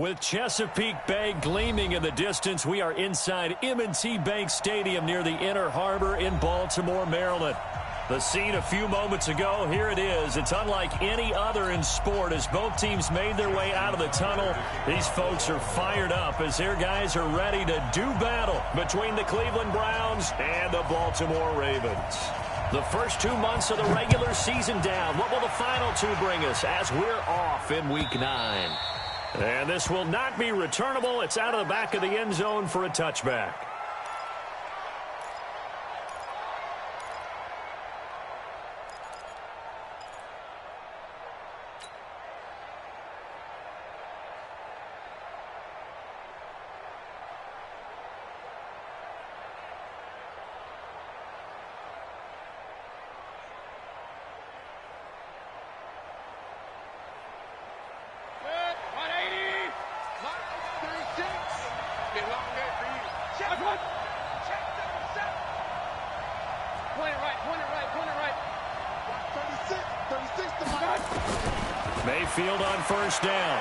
With Chesapeake Bay gleaming in the distance, we are inside M&T Bank Stadium near the Inner Harbor in Baltimore, Maryland. The scene a few moments ago, here it is. It's unlike any other in sport as both teams made their way out of the tunnel. These folks are fired up as their guys are ready to do battle between the Cleveland Browns and the Baltimore Ravens. The first 2 months of the regular season down. What will the final two bring us as we're off in Week 9? And this will not be returnable. It's out of the back of the end zone for a touchback. Mayfield on first down.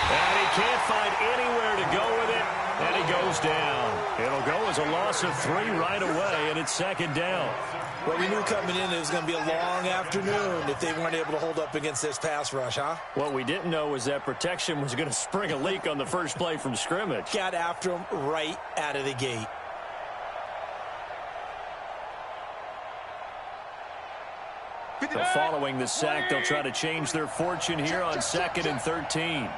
And he can't find anywhere to go with it, and he goes down. It'll go as a loss of 3 right away, and it's second down. Well, we knew coming in it was going to be a long afternoon if they weren't able to hold up against this pass rush, huh? What we didn't know was that protection was going to spring a leak on the first play from scrimmage. Got after him right out of the gate. So following the sack, they'll try to change their fortune here on 2nd and 13.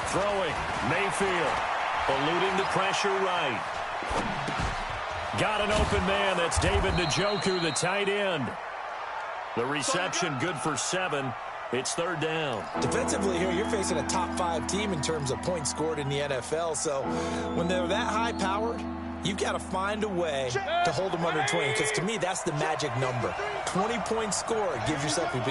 Throwing, Mayfield, eluding the pressure right. Got an open man, that's David Njoku, the tight end. The reception good for 7. It's third down. Defensively here, you're facing a top 5 team in terms of points scored in the NFL. So when they're that high-powered, you've got to find a way to hold them under 20, because to me, that's the magic number. 20 points scored, you give yourself your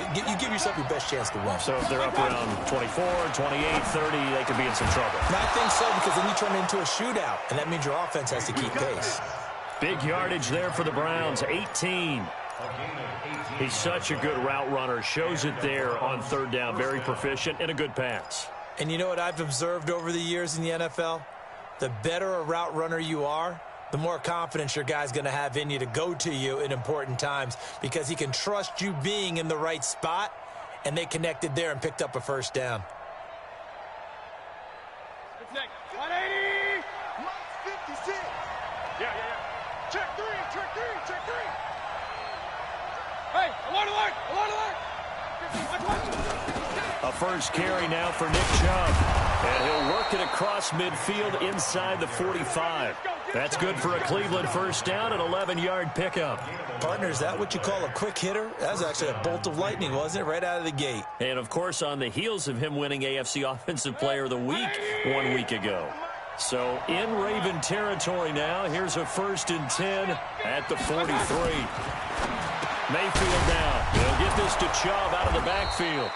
best chance to win. So if they're up around 24, 28, 30, they could be in some trouble. And I think so, because then you turn it into a shootout, and that means your offense has to keep pace. Big yardage there for the Browns, 18. He's such a good route runner. Shows it there on third down. Very proficient and a good pass. And you know what I've observed over the years in the NFL? The better a route runner you are, the more confidence your guy's going to have in you to go to you in important times, because he can trust you being in the right spot, and they connected there and picked up a first down. 180! 156! Yeah. Check three! Hey, alert! A first carry now for Nick Chubb. And he'll work it across midfield inside the 45. That's good for a Cleveland first down, an 11-yard pickup. Partner, is that what you call a quick hitter? That was actually a bolt of lightning, wasn't it? Right out of the gate. And, of course, on the heels of him winning AFC Offensive Player of the Week 1 week ago. So in Raven territory now. Here's a 1st and 10 at the 43. Mayfield now. He'll get this to Chubb out of the backfield.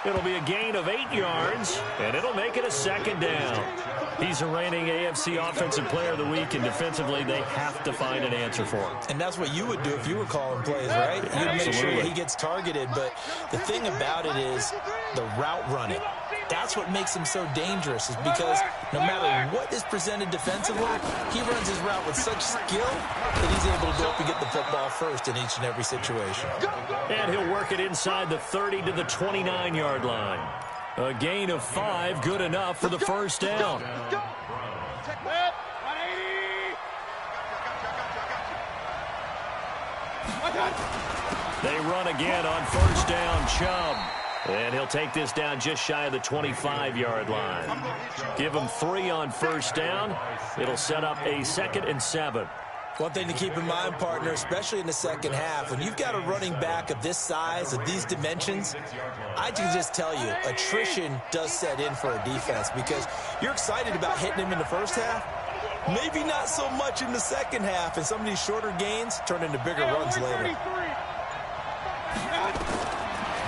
It'll be a gain of 8 yards, and it'll make it a second down. He's a reigning AFC Offensive Player of the Week, and defensively they have to find an answer for him. And that's what you would do if you were calling plays, right? You'd make sure that he gets targeted. But the thing about it is the route running. That's what makes him so dangerous, is because no matter what is presented defensively, he runs his route with such skill that he's able to go up and get the football first in each and every situation. And he'll work it inside the 30 to the 29-yard line. A gain of 5, good enough for the first down. Check that. 180. They run again on first down, Chubb. And he'll take this down just shy of the 25-yard line. Give him 3 on first down. It'll set up a 2nd and 7. One thing to keep in mind, partner, especially in the second half, when you've got a running back of this size, of these dimensions, I can just tell you, attrition does set in for a defense, because you're excited about hitting him in the first half, maybe not so much in the second half, and some of these shorter gains turn into bigger runs later.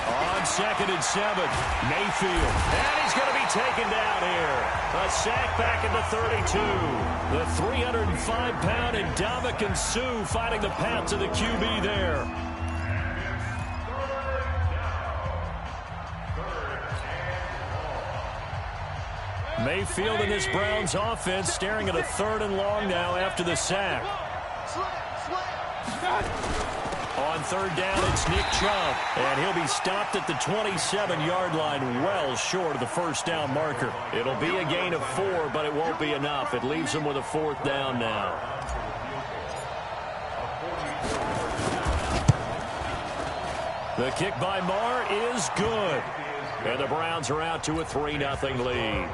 On 2nd and 7, Mayfield. And he's going to be taken down here. A sack back at the 32. The 305-pound Ndamukong Suh finding the path to the QB there. Mayfield and this Browns offense staring at a 3rd and long now after the sack. On 3rd down, it's Nick Chubb, and he'll be stopped at the 27-yard line, well short of the 1st down marker. It'll be a gain of 4, but it won't be enough. It leaves him with a 4th down now. The kick by Marr is good, and the Browns are out to a 3-0 lead.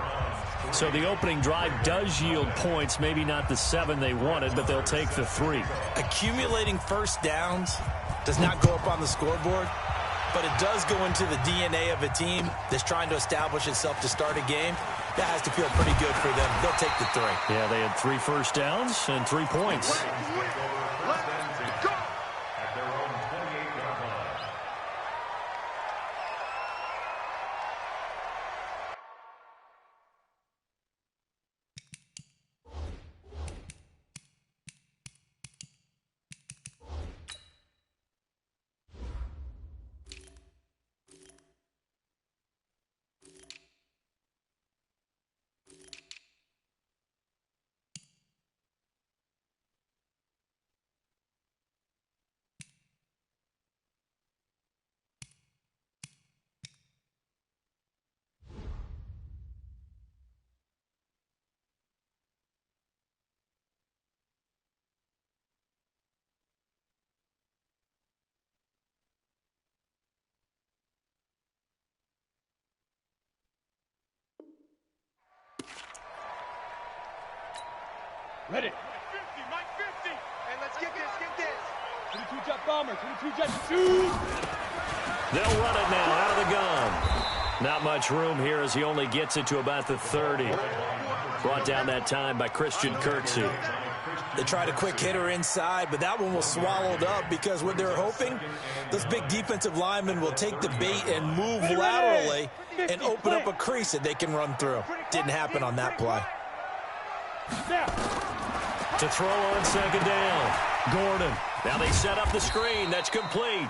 So the opening drive does yield points, maybe not the 7 they wanted, but they'll take the 3. Accumulating first downs does not go up on the scoreboard, but it does go into the DNA of a team that's trying to establish itself to start a game. That has to feel pretty good for them. They'll take the 3. Yeah, they had 3 first downs and 3 points. Ready. 50, Mike 50. And let's get this. 22 jet bomber, 22 jet shoot. They'll run it now out of the gun. Not much room here as he only gets it to about the 30. Brought down that time by Christian Kirksey. They tried a quick hitter inside, but that one was swallowed up because what they're hoping, those big defensive linemen will take the bait and move laterally and open up a crease that they can run through. Didn't happen on that play. To throw on 2nd down, Gordon. Now they set up the screen. That's complete.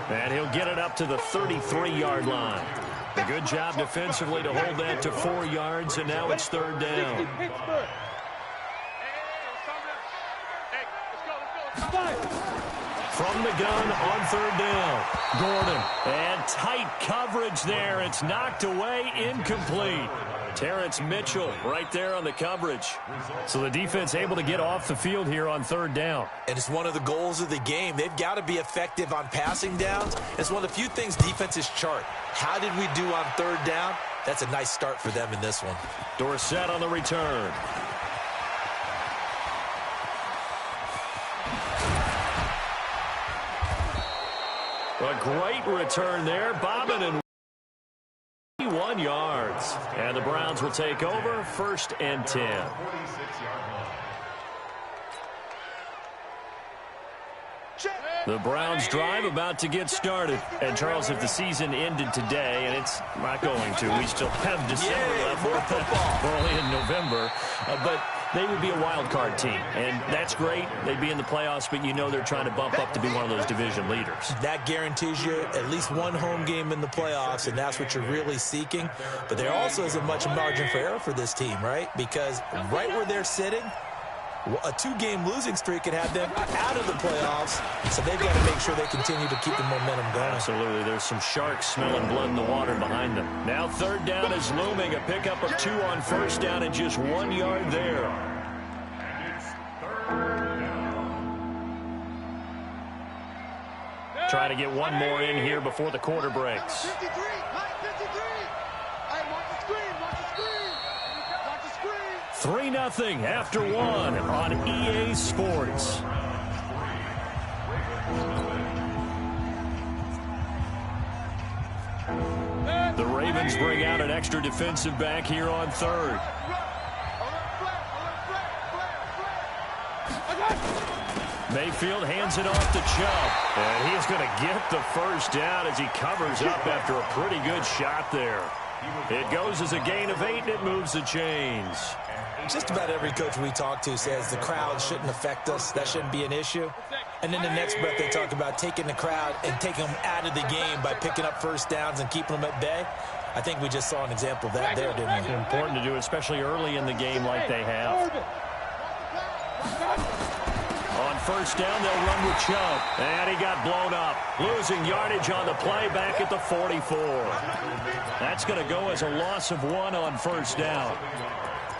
And he'll get it up to the 33-yard line. A good job defensively to hold that to 4 yards, and now it's 3rd down. From the gun on 3rd down, Gordon. And tight coverage there. It's knocked away, incomplete. Terrence Mitchell right there on the coverage. So the defense able to get off the field here on 3rd down. And it's one of the goals of the game. They've got to be effective on passing downs. It's one of the few things defenses chart. How did we do on 3rd down? That's a nice start for them in this one. Dorsett on the return. A great return there. Bobbin and 1 yards. And the Browns will take over 1st and 10. The Browns drive about to get started. And, Charles, if the season ended today, and it's not going to, we still have December left. We're only in November. But they would be a wild card team. And that's great. They'd be in the playoffs, but you know they're trying to bump up to be one of those division leaders. That guarantees you at least one home game in the playoffs, and that's what you're really seeking. But there also isn't much margin for error for this team, right? Because right where they're sitting, a 2-game losing streak could have them out of the playoffs, so they've got to make sure they continue to keep the momentum going. Absolutely. There's some sharks smelling blood in the water behind them. Now 3rd down is looming. A pickup of 2 on 1st down and just 1 yard there. Try to get one more in here before the quarter breaks. 3-0 after 1 on EA Sports. The Ravens bring out an extra defensive back here on 3rd. Mayfield hands it off to Chubb. And he's going to get the 1st down as he covers up after a pretty good shot there. It goes as a gain of 8, and it moves the chains. Just about every coach we talk to says the crowd shouldn't affect us. That shouldn't be an issue. And then the next breath they talk about taking the crowd and taking them out of the game by picking up 1st downs and keeping them at bay. I think we just saw an example of that there, didn't we? It's important to do, especially early in the game like they have. On first down, they'll run with Chubb. And he got blown up. Losing yardage on the play back at the 44. That's going to go as a loss of 1 on first down.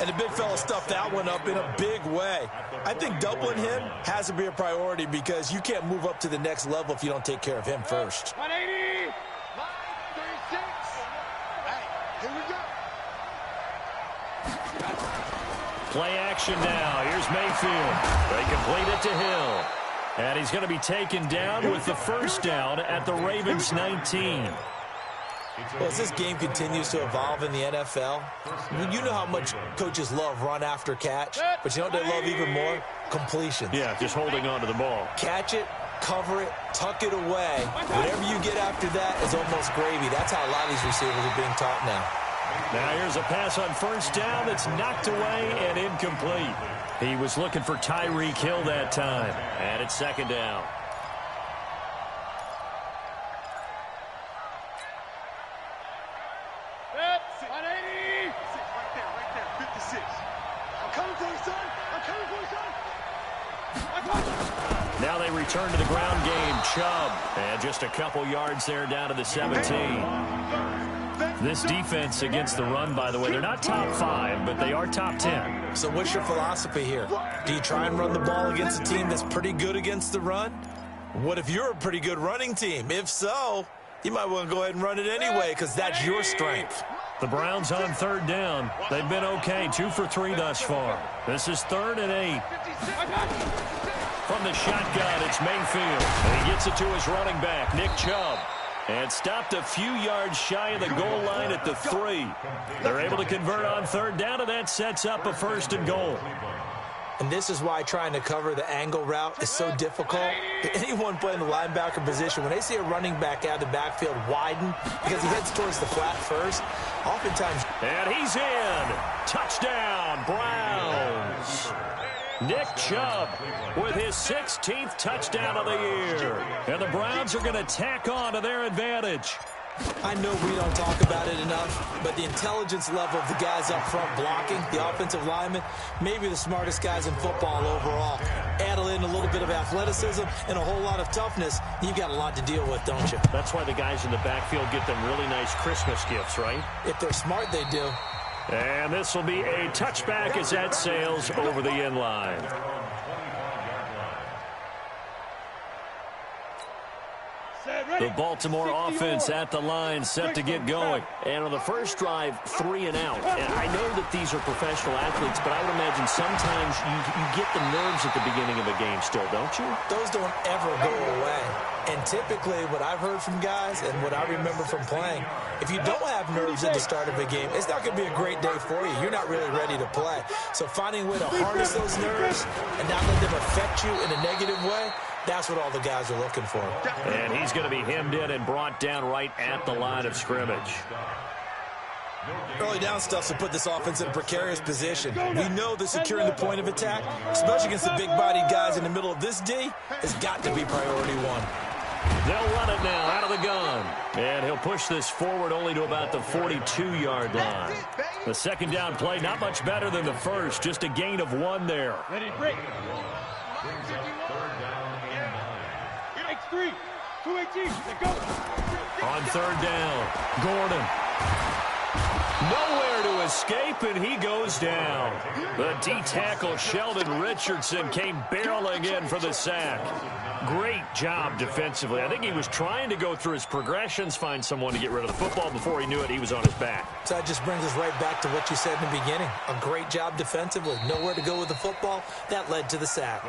And the big fella stuffed that one up in a big way. I think doubling him has to be a priority because you can't move up to the next level if you don't take care of him first. 180. 36. Hey, here we go. Play action now. Here's Mayfield. They complete it to Hill. And he's going to be taken down with the first down at the Ravens 19. Well, as this game continues to evolve in the NFL, you know how much coaches love run after catch, but you know what they love even more? Completions. Yeah, just holding on to the ball. Catch it, cover it, tuck it away. Whatever you get after that is almost gravy. That's how a lot of these receivers are being taught now. Now here's a pass on first down that's knocked away and incomplete. He was looking for Tyreek Hill that time. And it's second down. Now they return to the ground game. Chubb. And just a couple yards there down to the 17. This defense against the run, by the way, they're not top 5, but they are top 10. So what's your philosophy here? Do you try and run the ball against a team that's pretty good against the run? What if you're a pretty good running team? If so, you might want to go ahead and run it anyway because that's your strength. The Browns on third down. They've been okay, 2 for 3 thus far. This is 3rd and 8. From the shotgun, it's Mayfield. And he gets it to his running back, Nick Chubb. And stopped a few yards shy of the goal line at the 3. They're able to convert on third down, and that sets up a 1st and goal. And this is why trying to cover the angle route is so difficult. Anyone playing the linebacker position, when they see a running back out of the backfield widen because he heads towards the flat first, oftentimes... And he's in. Touchdown, Browns. Nick Chubb with his 16th touchdown of the year. And the Browns are going to tack on to their advantage. I know we don't talk about it enough, but the intelligence level of the guys up front blocking, the offensive linemen, maybe the smartest guys in football overall. Add in a little bit of athleticism and a whole lot of toughness, you've got a lot to deal with, don't you? That's why the guys in the backfield get them really nice Christmas gifts, right? If they're smart, they do. And this will be a touchback as that sails over the end line. The Baltimore offense at the line, set to get going. And on the first drive, 3 and out. And I know that these are professional athletes, but I would imagine sometimes you get the nerves at the beginning of a game still, don't you? Those don't ever go away. And typically what I've heard from guys and what I remember from playing, if you don't have nerves at the start of a game, it's not going to be a great day for you. You're not really ready to play. So finding a way to harness those nerves and not let them affect you in a negative way, that's what all the guys are looking for. And he's going to be hemmed in and brought down right at the line of scrimmage. Early down stuff to put this offense in a precarious position. We know that securing the point of attack, especially against the big-bodied guys in the middle of this D, has got to be priority 1. They'll run it now out of the gun. And he'll push this forward only to about the 42-yard line. The second down play, not much better than the first, just a gain of 1 there. Let it break. 3, 2-18, let's go. On third down, Gordon. Nowhere to escape, and he goes down. The D-tackle, Sheldon Richardson, came barreling in for the sack. Great job defensively. I think he was trying to go through his progressions, find someone to get rid of the football. Before he knew it, he was on his back. So that just brings us right back to what you said in the beginning. A great job defensively. Nowhere to go with the football. That led to the sack.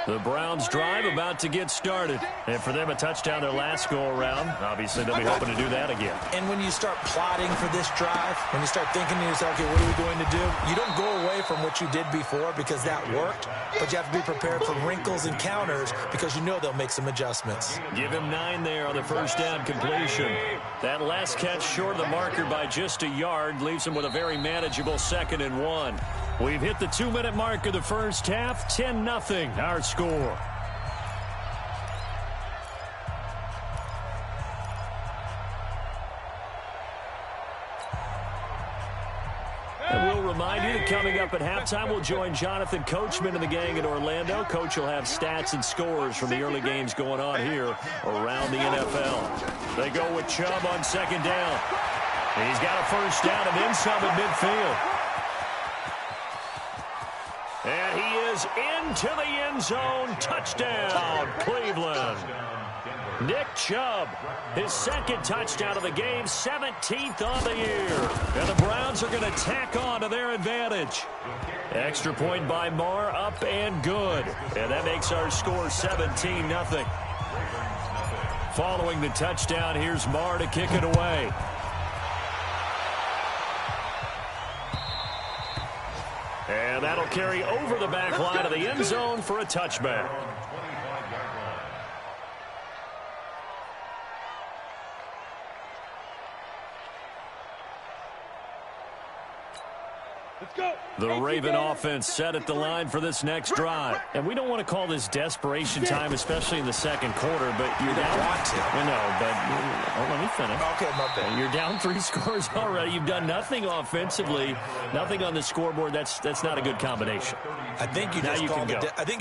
The Browns drive about to get started. And for them, a touchdown their last go-around. Obviously, they'll be hoping to do that again. And when you start plotting for this drive, when you start thinking to yourself, okay, what are we going to do? You don't go away from what you did before because that worked, but you have to be prepared for wrinkles and counters because you know they'll make some adjustments. Give him 9 there on the first down completion. That last catch short of the marker by just a yard leaves him with a very manageable 2nd and 1. We've hit the 2-minute mark of the first half. 10-0 our score. And we'll remind you that coming up at halftime, we'll join Jonathan Coachman and the gang in Orlando. Coach will have stats and scores from the early games going on here around the NFL. They go with Chubb on second down. He's got a first down and then some at midfield. And he is into the end zone. Touchdown, Cleveland. Nick Chubb, his second touchdown of the game, 17th on the year. And the Browns are going to tack on to their advantage. Extra point by Marr, up and good. And that makes our score 17-0. Following the touchdown, here's Marr to kick it away. And that'll carry over the back line of the end zone for a touchback. The Raven offense set at the line for this next drive. And we don't want to call this desperation time, especially in the second quarter, but you're down. Want to. Let me finish. Okay, my bad. You're down 3 scores already. You've done nothing offensively, nothing on the scoreboard. That's not a good combination. I think you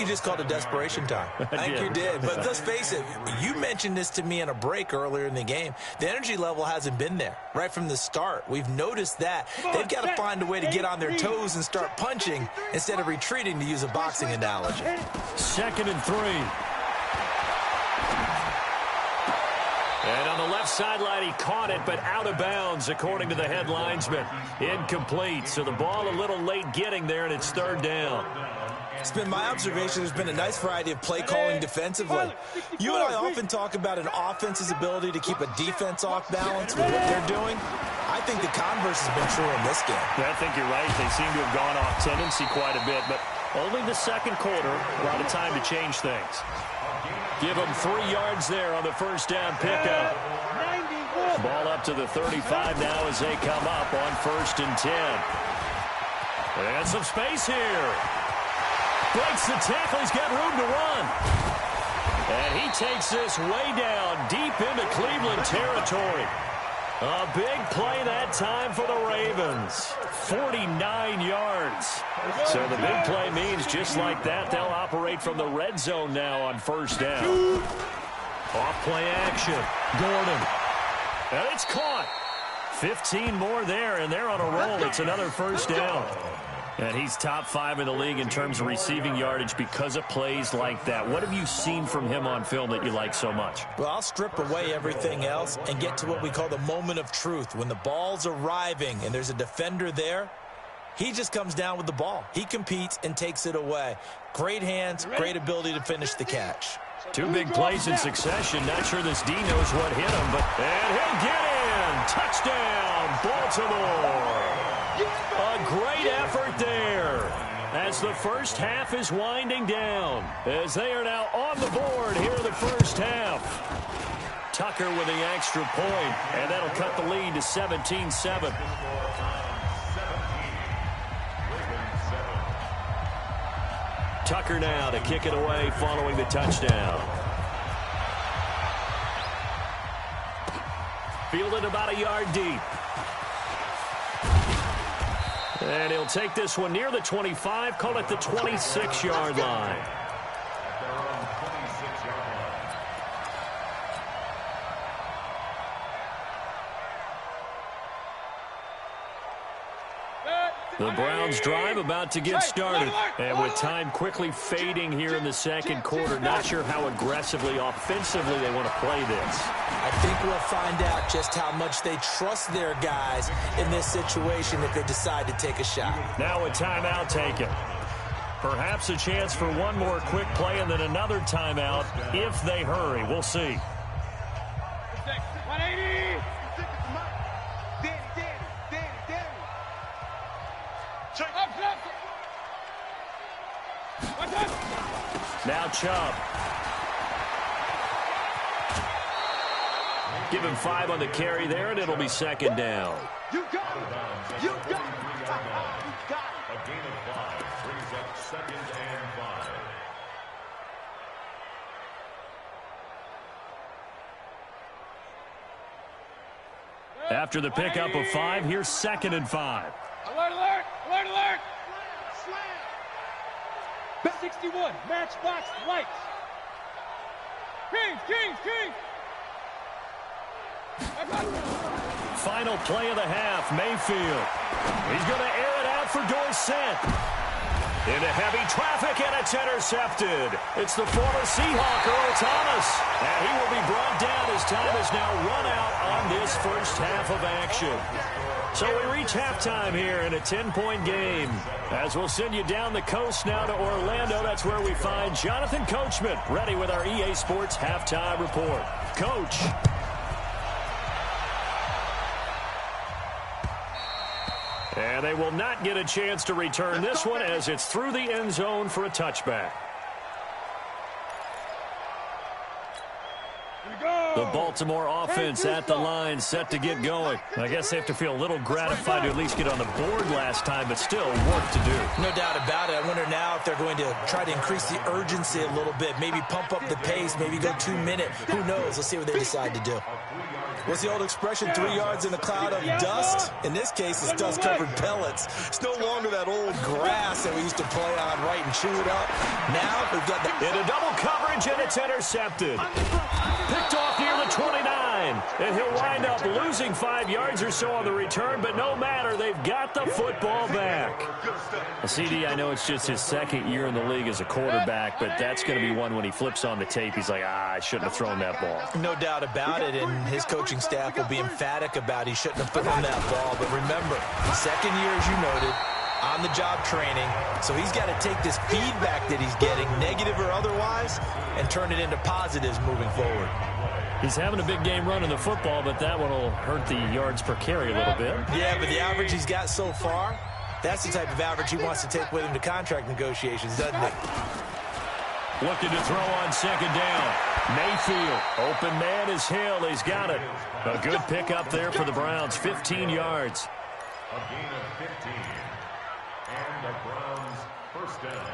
just called it desperation time. I think you did. But let's face it, you mentioned this to me in a break earlier in the game. The energy level hasn't been there right from the start. We've noticed that. They've got to find a way to get on their toes and start punching instead of retreating, to use a boxing analogy. 2nd and 3. And on the left sideline, he caught it, but out of bounds, according to the head linesman. Incomplete. So the ball a little late getting there, and it's 3rd down. It's been my observation there's been a nice variety of play calling defensively. You and I often talk about an offense's ability to keep a defense off balance with what they're doing. I think the converse has been true in this game. I think you're right. They seem to have gone off tendency quite a bit, but only the second quarter, a lot of time to change things. Give them 3 yards there on the first down pickup. Ball up to the 35 now as they come up on 1st and 10. And some space here. Breaks the tackle. He's got room to run. And he takes this way down deep into Cleveland territory. A big play that time for the Ravens. 49 yards. So the big play means just like that, they'll operate from the red zone now on 1st down. Off play action. Gordon. And it's caught. 15 more there, and they're on a roll. It's another 1st down. And he's top 5 in the league in terms of receiving yardage because of plays like that. What have you seen from him on film that you like so much? Well, I'll strip away everything else and get to what we call the moment of truth. When the ball's arriving and there's a defender there, he just comes down with the ball. He competes and takes it away. Great hands, great ability to finish the catch. 2 big plays in succession. Not sure this D knows what hit him, but and he'll get in. Touchdown, Baltimore. A great effort there as the first half is winding down, as they are now on the board here in the first half. Tucker with the extra point, and that'll cut the lead to 17-7. Tucker now to kick it away following the touchdown. Fielded about a yard deep. And he'll take this one near the 25, call it the 26-yard line. The Browns drive about to get started. And with time quickly fading here in the second quarter, not sure how aggressively, offensively they want to play this. I think we'll find out just how much they trust their guys in this situation if they decide to take a shot. Now a timeout taken. Perhaps a chance for one more quick play and then another timeout if they hurry. We'll see. 180. Now Chubb. Give him 5 on the carry there, and it'll be second down. You got it. You got it. You got it. A gain of 5 brings up second and 5. After the pickup of 5, here's second and 5. Alert, alert, alert, alert. Bet 61, matchbox lights. Kings, Kings, Kings. Final play of the half, Mayfield. He's going to air it out for Dorsett. Into heavy traffic, and it's intercepted. It's the former Seahawk, Earl Thomas. And he will be brought down as time has now run out on this first half of action. So we reach halftime here in a 10-point game. As we'll send you down the coast now to Orlando, that's where we find Jonathan Coachman, ready with our EA Sports halftime report. Coach. And they will not get a chance to return this one as it's through the end zone for a touchback. The Baltimore offense at the line, set to get going. I guess they have to feel a little gratified to at least get on the board last time, but still work to do. No doubt about it. I wonder now if they're going to try to increase the urgency a little bit, maybe pump up the pace, maybe go 2 minute. Who knows? Let's see what they decide to do. What's the old expression, 3 yards in a cloud of dust? In this case, it's dust-covered pellets. It's no longer that old grass that we used to play on, right, and chew it up. Now we've got the... Into double coverage, and it's intercepted. Picked off near the 29, and he'll wind up losing 5 yards or so on the return, but no matter, they've got the football back. Well, CD, I know it's just his second year in the league as a quarterback, but that's going to be one when he flips on the tape, he's like, I shouldn't have thrown that ball. No doubt about it, and his coaching staff will be emphatic about he shouldn't have thrown that ball. But remember, second year, as you noted, on-the-job training, so he's got to take this feedback that he's getting, negative or otherwise, and turn it into positives moving forward. He's having a big game running the football, but that one will hurt the yards per carry a little bit. Yeah, but the average he's got so far, that's the type of average he wants to take with him to contract negotiations, doesn't it? Looking to throw on second down. Mayfield, open man is Hill. He's got it. A good pickup there for the Browns, 15 yards. A gain of 15. And the Browns first down.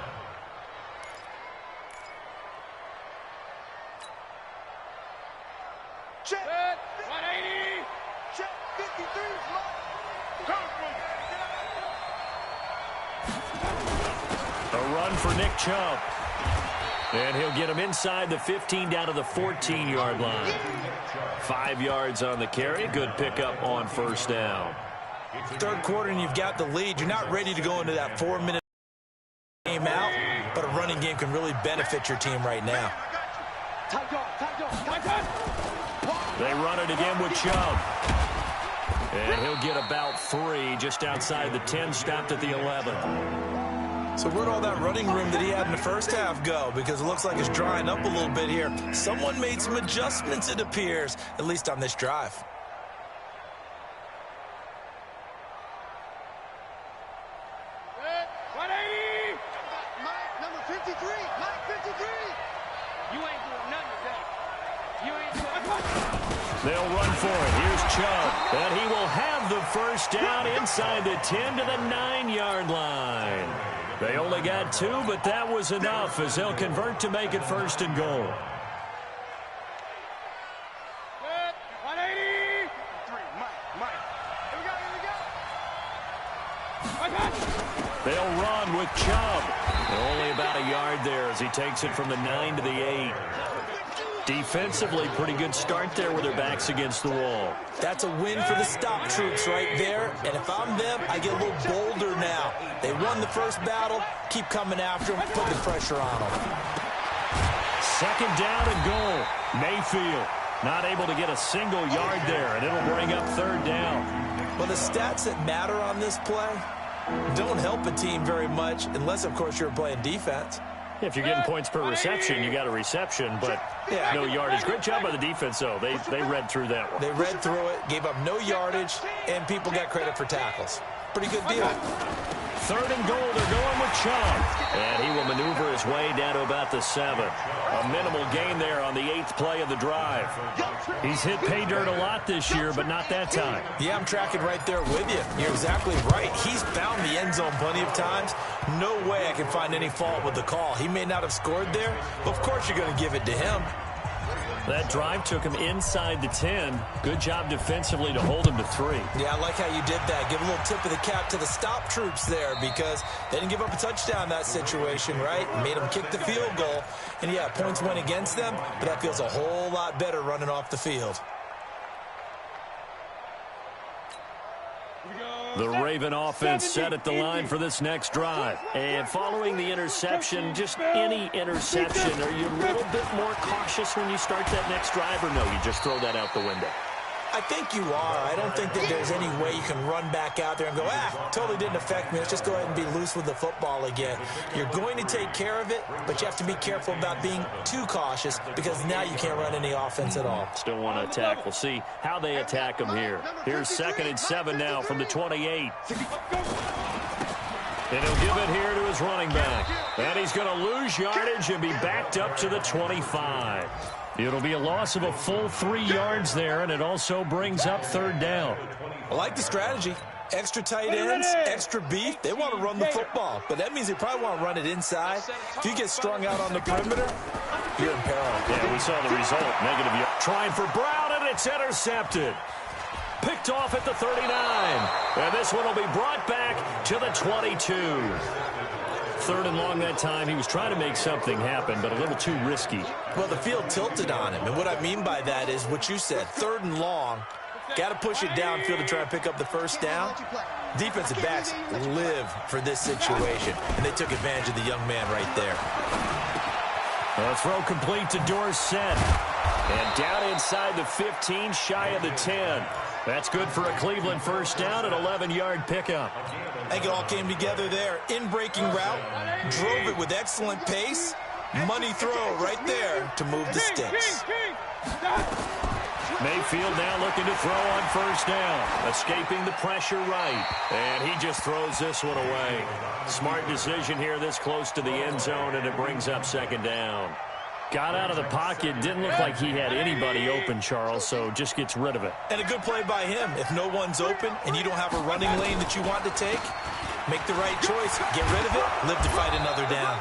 Check. 180. Check. 53. A run for Nick Chubb. And he'll get him inside the 15 down to the 14-yard line. 5 yards on the carry. Good pickup on first down. Third quarter and you've got the lead. You're not ready to go into that 4-minute game out, but a running game can really benefit your team right now. They run it again with Chubb. And he'll get about 3 just outside the 10, stopped at the 11. So where'd all that running room that he had in the first half go? Because it looks like it's drying up a little bit here. Someone made some adjustments, it appears, at least on this drive. Mike, number 53. Mike, 53. You ain't doing nothing today. You ain't doing nothing. They'll run for it. Here's Chubb. And he will have the first down inside the 10 to the 9-yard line. They only got 2, but that was enough as they'll convert to make it first and goal. 180. 3. Mike. Here we go. They'll run with Chubb. Only about a yard there as he takes it from the 9 to the 8. Defensively, pretty good start there with their backs against the wall. That's a win for the stop troops right there. And if I'm them, I get a little bolder now. They won the first battle. Keep coming after them. Put the pressure on them. Second down and goal. Mayfield not able to get a single yard there, and it'll bring up third down. Well, the stats that matter on this play don't help a team very much unless, of course, you're playing defense. If you're getting points per reception, you got a reception, but no yardage. Great job by the defense, though. They read through that one. They read through it, gave up no yardage, and people got credit for tackles. Pretty good deal. 3rd and goal. They're going with Chubb. And he will maneuver his way down to about the 7. A minimal gain there on the 8th play of the drive. He's hit pay dirt a lot this year, but not that time. Yeah, I'm tracking right there with you. You're exactly right. He's found the end zone plenty of times. No way I can find any fault with the call. He may not have scored there, but of course you're going to give it to him. That drive took him inside the 10. Good job defensively to hold him to 3. Yeah, I like how you did that. Give a little tip of the cap to the stop troops there because they didn't give up a touchdown in that situation, right? Made them kick the field goal. And, yeah, points went against them, but that feels a whole lot better running off the field. The Raven offense set at the line for this next drive. And following the interception, just any interception, are you a little bit more cautious when you start that next drive, or no, you just throw that out the window? I think you are. I don't think that there's any way you can run back out there and go, totally didn't affect me. Let's just go ahead and be loose with the football again. You're going to take care of it, but you have to be careful about being too cautious because now you can't run any offense at all. Still want to attack. We'll see how they attack them here. Here's 2nd and 7 now from the 28. And he'll give it here to his running back. And he's going to lose yardage and be backed up to the 25. It'll be a loss of a full 3 yards there, and it also brings up 3rd down. I like the strategy. Extra tight ends, extra beef. They want to run the football, but that means they probably want to run it inside. If you get strung out on the perimeter, you're in peril. Yeah, we saw the result. Negative yard. Trying for Brown, and it's intercepted. Picked off at the 39. And this one will be brought back to the 22. 3rd and long that time. He was trying to make something happen, but a little too risky. Well, the field tilted on him, and what I mean by that is what you said. 3rd and long, got to push it downfield to try and pick up the 1st down. Defensive backs live for this situation, and they took advantage of the young man right there. A throw complete to Dorsett. And down inside the 15, shy of the 10. That's good for a Cleveland 1st down, an 11-yard pickup. I think it all came together there. In-breaking route, drove it with excellent pace. Money throw right there to move the sticks. Mayfield now looking to throw on 1st down. Escaping the pressure right. And he just throws this one away. Smart decision here this close to the end zone, and it brings up 2nd down. Got out of the pocket. Didn't look like he had anybody open, Charles, so just gets rid of it. And a good play by him. If no one's open and you don't have a running lane that you want to take, make the right choice. Get rid of it. Live to fight another down.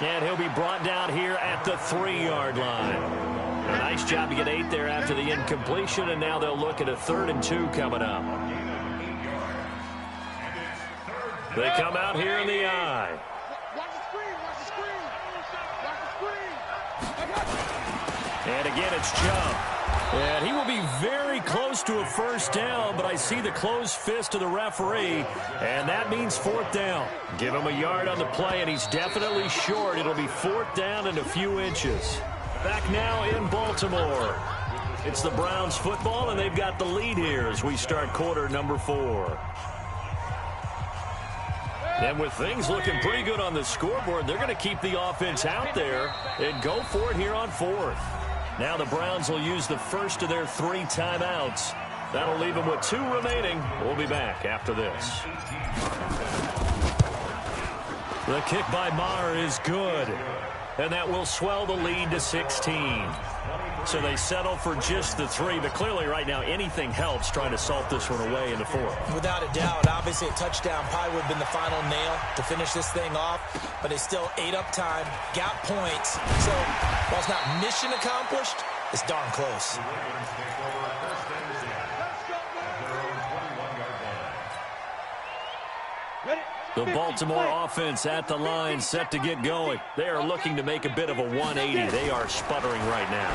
And he'll be brought down here at the 3-yard line. A nice job to get 8 there after the incompletion, and now they'll look at a 3rd and 2 coming up. They come out here in the I. And again, it's Chubb. And he will be very close to a 1st down, but I see the closed fist of the referee, and that means 4th down. Give him a yard on the play, and he's definitely short. It'll be 4th down and a few inches. Back now in Baltimore. It's the Browns football, and they've got the lead here as we start quarter number 4. And with things looking pretty good on the scoreboard, they're going to keep the offense out there and go for it here on 4th. Now the Browns will use the 1st of their 3 timeouts. That'll leave them with 2 remaining. We'll be back after this. The kick by Maher is good. And that will swell the lead to 16. So they settle for just the 3, but clearly right now anything helps trying to salt this one away in the 4th. Without a doubt, obviously a touchdown probably would have been the final nail to finish this thing off, but they still ate up time, got points. So while it's not mission accomplished, it's darn close. The Baltimore offense at the line, set to get going. They are looking to make a bit of a 180. They are sputtering right now.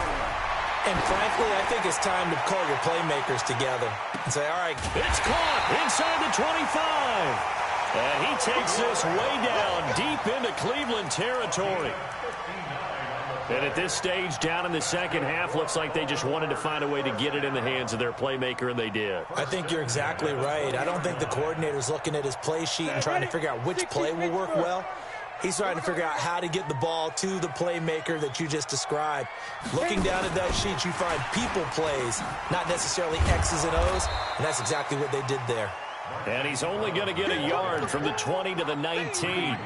And frankly, I think it's time to call your playmakers together and say, all right. It's caught inside the 25. And he takes this way down deep into Cleveland territory. And at this stage, down in the 2nd half, looks like they just wanted to find a way to get it in the hands of their playmaker, and they did. I think you're exactly right. I don't think the coordinator's looking at his play sheet and trying to figure out which play will work well. He's trying to figure out how to get the ball to the playmaker that you just described. Looking down at that sheet, you find people plays, not necessarily X's and O's, and that's exactly what they did there. And he's only going to get a yard from the 20 to the 19.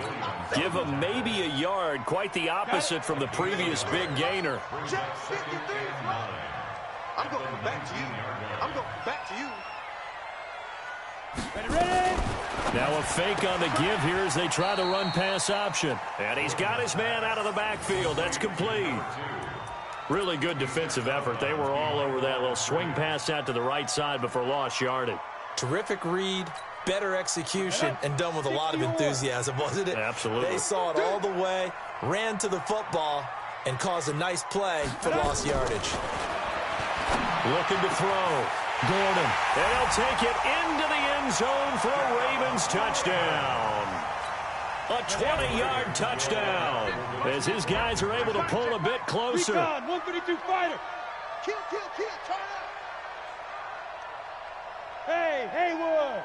Give him maybe a yard, quite the opposite from the previous big gainer. I'm going back to you. I'm going back to you. Ready? Now a fake on the give here as they try the run-pass option. And he's got his man out of the backfield. That's complete. Really good defensive effort. They were all over that little swing pass out to the right side before lost yardage. Terrific read, better execution, and done with a lot of enthusiasm, wasn't it? Absolutely. They saw it all the way, ran to the football, and caused a nice play for lost yardage. Looking to throw. Gordon. And he'll take it into the end zone for a Ravens touchdown. A 20-yard touchdown as his guys are able to pull a bit closer. 132 fighter. Kill, turn up. Hey, Haywood.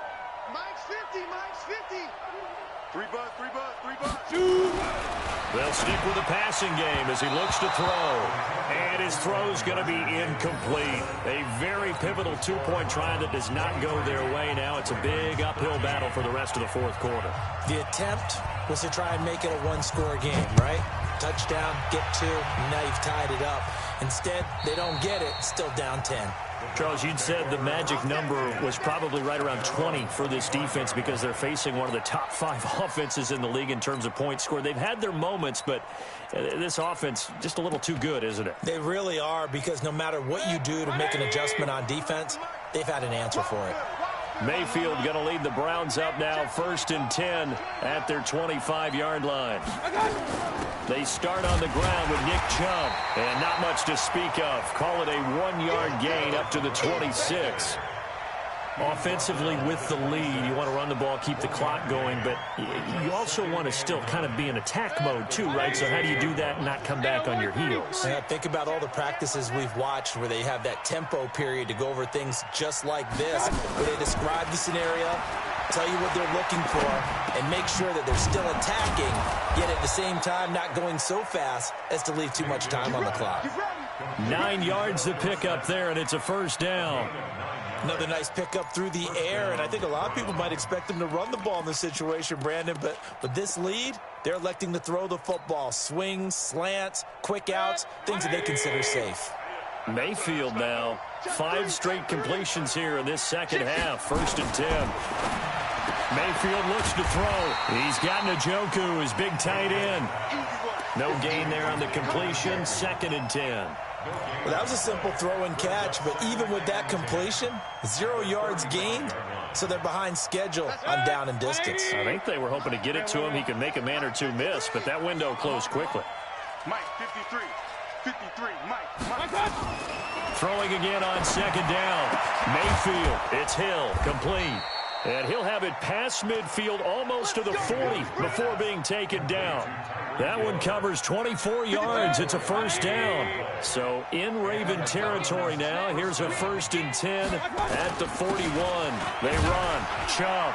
Mike's 50. 3 bucks. They'll stick with the passing game as he looks to throw. And his throw's going to be incomplete. A very pivotal two-point try that does not go their way. Now it's a big uphill battle for the rest of the fourth quarter. The attempt was to try and make it a one-score game, right? Touchdown, get 2, and now you've tied it up. Instead, they don't get it, still down 10. Charles, you'd said the magic number was probably right around 20 for this defense because they're facing one of the top 5 offenses in the league in terms of points scored. They've had their moments, but this offense just a little too good, isn't it? They really are, because no matter what you do to make an adjustment on defense, they've had an answer for it. Mayfield going to lead the Browns up now, 1st and 10 at their 25-yard line. They start on the ground with Nick Chubb, and not much to speak of. Call it a 1-yard gain up to the 26. Offensively with the lead, you want to run the ball, keep the clock going, but you also want to still kind of be in attack mode too, right? So how do you do that and not come back on your heels? Yeah, think about all the practices we've watched where they have that tempo period to go over things just like this, where they describe the scenario, tell you what they're looking for, and make sure that they're still attacking, yet at the same time not going so fast as to leave too much time on the clock. 9 yards to pick up there, and it's a 1st down. Another nice pickup through the air, and I think a lot of people might expect them to run the ball in this situation, Brandon, but with this lead, they're electing to throw the football. Swings, slants, quick outs, things that they consider safe. Mayfield now, 5 straight completions here in this second half, 1st and 10. Mayfield looks to throw. He's got Njoku, his big tight end. No gain there on the completion, 2nd and 10. Well, that was a simple throw and catch, but even with that completion, 0 yards gained, so they're behind schedule on down and distance. I think they were hoping to get it to him. He could make a man or two miss, but that window closed quickly. Mike, 53, Mike. Throwing again on 2nd down. Mayfield, it's Hill, complete. And he'll have it past midfield almost to the 40 before being taken down. That one covers 24 yards. It's a 1st down. So in Raven territory now. Here's a 1st and 10 at the 41. They run. Chubb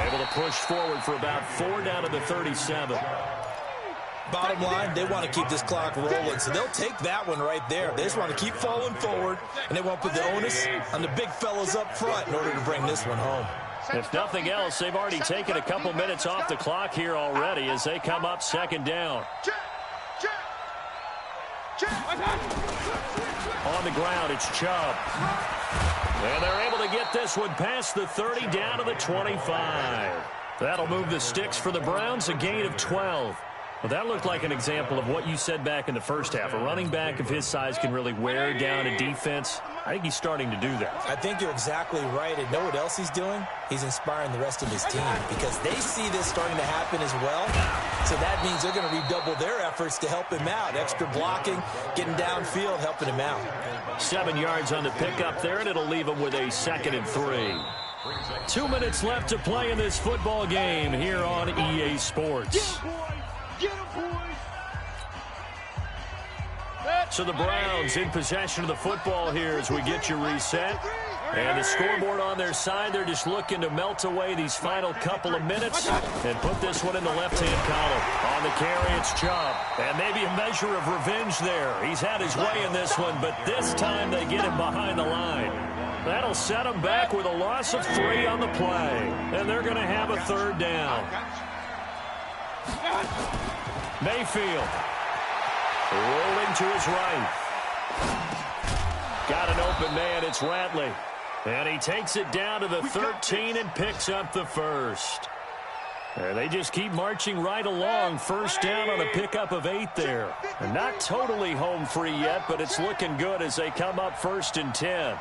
able to push forward for about 4 down to the 37. Bottom line, they want to keep this clock rolling, so they'll take that one right there. They just want to keep falling forward, and they won't put the onus on the big fellas up front in order to bring this one home. If nothing else, they've already taken a couple minutes off the clock here already as they come up 2nd down. On the ground, it's Chubb. And they're able to get this one past the 30 down to the 25. That'll move the sticks for the Browns, a gain of 12. Well, that looked like an example of what you said back in the first half. A running back of his size can really wear down a defense. I think he's starting to do that. I think you're exactly right. And know what else he's doing? He's inspiring the rest of his team because they see this starting to happen as well. So that means they're going to redouble their efforts to help him out. Extra blocking, getting downfield, helping him out. 7 yards on the pickup there, and it'll leave him with a 2nd and 3. 2 minutes left to play in this football game here on EA Sports. So the Browns in possession of the football here as we get you reset. And the scoreboard on their side, they're just looking to melt away these final couple of minutes and put this one in the left-hand column. On the carry, it's Chubb. And maybe a measure of revenge there. He's had his way in this one, but this time they get him behind the line. That'll set them back with a loss of 3 on the play. And they're going to have a third down. Mayfield rolling to his right. Got an open man. It's Ratley. And he takes it down to the 13 and picks up the first. And they just keep marching right along. First down on a pickup of 8 there. And not totally home free yet, but it's looking good as they come up 1st and 10.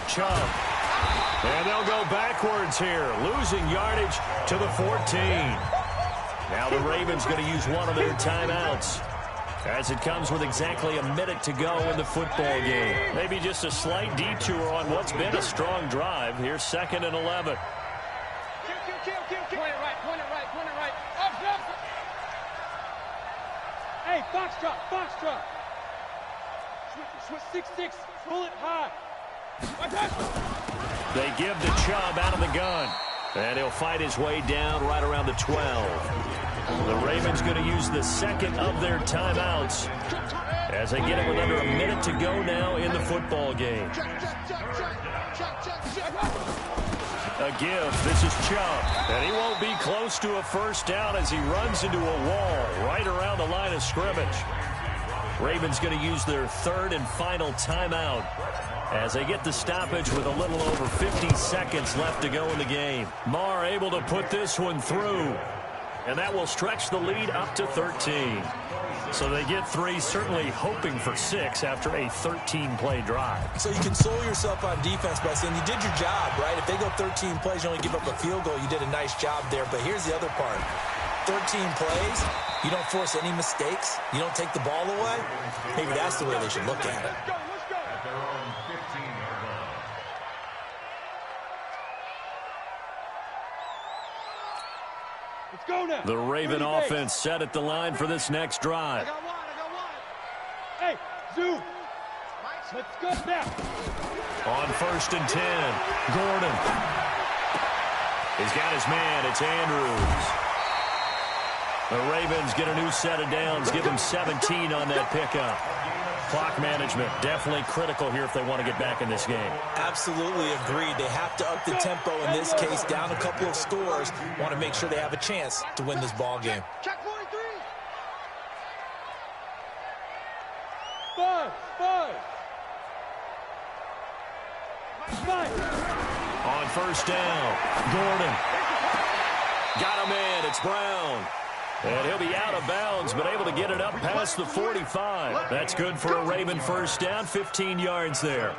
Chubb. And they'll go backwards here, losing yardage to the 14. Now the Ravens going to use one of their timeouts, as it comes with exactly a minute to go in the football game. Maybe just a slight detour on what's been a strong drive. Here's 2nd and 11. Point it right. Up. Hey, foxtrot. Switch 6-6, pull it high. They give to Chubb out of the gun. And he'll fight his way down right around the 12. The Ravens going to use the second of their timeouts as they get it with under a minute to go now in the football game. A give. This is Chubb. And he won't be close to a first down as he runs into a wall right around the line of scrimmage. Ravens going to use their third and final timeout as they get the stoppage with a little over 50 seconds left to go in the game. Marr able to put this one through, and that will stretch the lead up to 13. So they get 3, certainly hoping for 6 after a 13-play drive. So you console yourself on defense by saying you did your job, right? If they go 13 plays, you only give up a field goal, you did a nice job there. But here's the other part. 13 plays, you don't force any mistakes, you don't take the ball away. Maybe that's the way they should look at it. At their own 15-yard line. Let's go now. The Raven offense set at the line for this next drive. I got one. Hey, zoom. Let's go now. On 1st and 10, Gordon. He's got his man. It's Andrews. The Ravens get a new set of downs. Give them 17 on that pickup. Clock management definitely critical here if they want to get back in this game. Absolutely agreed. They have to up the tempo in this case, down a couple of scores. Want to make sure they have a chance to win this ball game. Check 43. 5. On 1st down, Gordon. Got a man. It's Brown. And he'll be out of bounds, but able to get it up past the 45. That's good for a Raven first down, 15 yards there.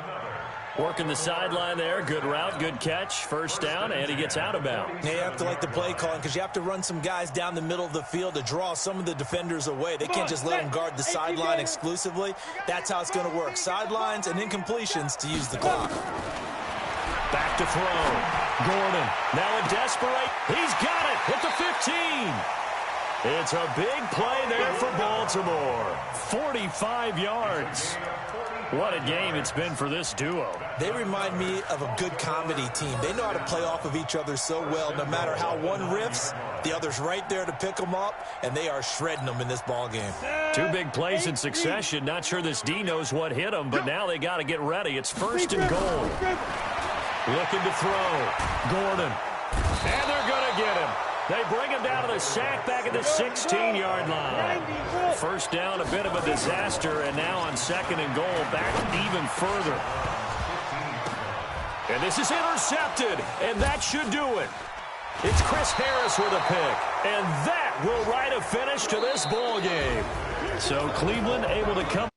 Working the sideline there. Good route, good catch. First down, and he gets out of bounds. You have to like the play calling because you have to run some guys down the middle of the field to draw some of the defenders away. They can't just let them guard the sideline exclusively. That's how it's going to work. Sidelines and incompletions to use the clock. Back to throw. Gordon, now a desperate. He's got it at the 15. It's a big play there for Baltimore. 45 yards. What a game it's been for this duo. They remind me of a good comedy team. They know how to play off of each other so well. No matter how one riffs, the other's right there to pick them up, and they are shredding them in this ball game. 2 big plays in succession. Not sure this D knows what hit them, but now they got to get ready. It's 1st and goal. Looking to throw. Gordon. And they're going to get him. They bring him down to the sack back at the 16-yard line. First down, a bit of a disaster, and now on 2nd and goal, back even further. And this is intercepted, and that should do it. It's Chris Harris with a pick, and that will write a finish to this ball game. So Cleveland able to come